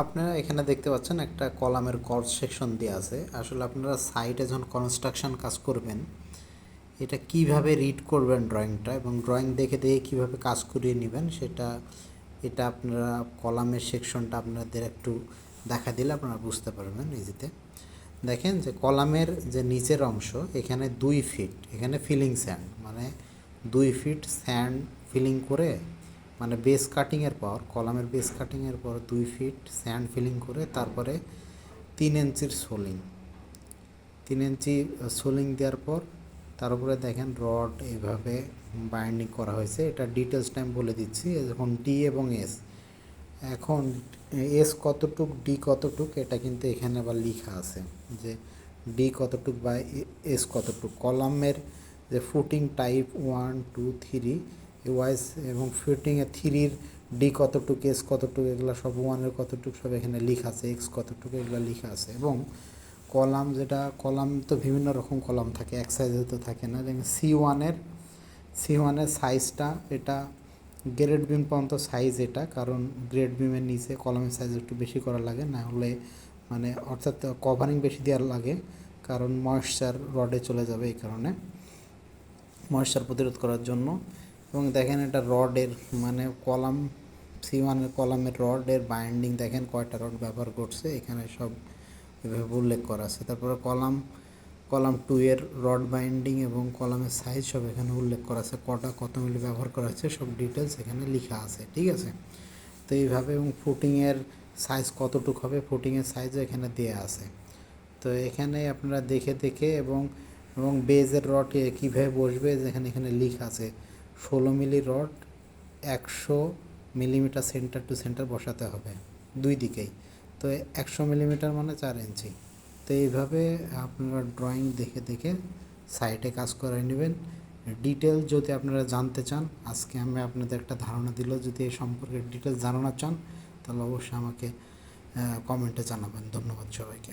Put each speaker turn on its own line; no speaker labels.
আপনারা এখানে দেখতে পাচ্ছেন একটা কলামের কস্ট সেকশন দেওয়া আছে। আসলে আপনারা সাইটে যখন কনস্ট্রাকশন কাজ করবেন, এটা কিভাবে রিড করবেন ড্রয়িংটা এবং ড্রয়িং দেখে দেখে কীভাবে কাজ করিয়ে নেবেন এটা আপনারা কলামের সেকশনটা আপনাদের একটু দেখা দিলে আপনারা বুঝতে পারবেন ইজিতে। দেখেন যে কলামের যে নিচের অংশ এখানে 2 ফিট, এখানে ফিলিং স্যান্ড মানে 2 ফিট স্যান্ড ফিলিং করে, মানে বেস কাটিংয়ের পর কলামের বেস কাটিংয়ের পর 2 ফিট স্যান্ড ফিলিং করে তারপরে 3 ইঞ্চির সোলিং, 3 ইঞ্চি সোলিং দেওয়ার পর তার উপরে দেখেন রড এইভাবে বাইন্ডিং করা হয়েছে। এটা ডিটেলস টাইম বলে দিচ্ছি। এখন ডি এবং এস, এখন এস কতটুক ডি কতটুক এটা কিন্তু এখানে আবার লেখা আছে যে ডি কতটুক বা এস কতটুক। কলামের যে ফুটিং টাইপ 1 2 3 ওয়াইজ এবং ফুটিংয়ে 3-র ডি কতটুক এস কতটুক এগুলো সব 1-এর কতটুক সব এখানে লেখা আছে, এক্স কতটুক এগুলো লেখা আছে। এবং কলাম যেটা কলাম তো বিভিন্ন রকম কলাম থাকে, এক সাইজে তো থাকে না। যেমন সি ওয়ানের সাইজটা এটা গ্রেড বিম পর্যন্ত সাইজ এটা, কারণ গ্রেড বিমের নিচে কলামের সাইজ একটু বেশি করা লাগে, না হলে মানে অর্থাৎ কভারিং বেশি দেওয়ার লাগে, কারণ ময়েশ্চার রডে চলে যাবে, এই কারণে ময়েশ্চার প্রতিরোধ করার জন্য। এবং দেখেন এটা রডের মানে সি ওয়ানের কলামের রডের বাইন্ডিং দেখেন কয়টা রড ব্যবহার করছে, এখানে সব এভাবে উল্লেখ করা আছে। তারপরে কলাম 2-এর রড বাইন্ডিং এবং কলামের সাইজ সব এখানে উল্লেখ করা আছে, কত মিলি ব্যবহার করা হচ্ছে সব ডিটেলস এখানে লেখা আছে, ঠিক আছে। তো এইভাবে এবং ফুটিংয়ের সাইজ কতটুকু হবে, ফুটিংয়ের সাইজও এখানে দেওয়া আছে। তো এখানে আপনারা দেখে দেখে এবং বেজের রড কীভাবে বসবে যেখানে এখানে লেখা আছে 16 milli rod 100 millimetre centre to centre বসাতে হবে দুই দিকেই। তো 100 মিলিমিটার মানে 4 ইঞ্চি। তো এইভাবে আপনারা ড্রয়িং দেখে দেখে সাইটে কাজ করে নেবেন। ডিটেল যদি আপনারা জানতে চান, আজকে আমি আপনাদের একটা ধারণা দিল, যদি এই সম্পর্কে ডিটেলস জানানো চান তাহলে অবশ্যই আমাকে কমেন্টে জানাবেন। ধন্যবাদ সবাইকে।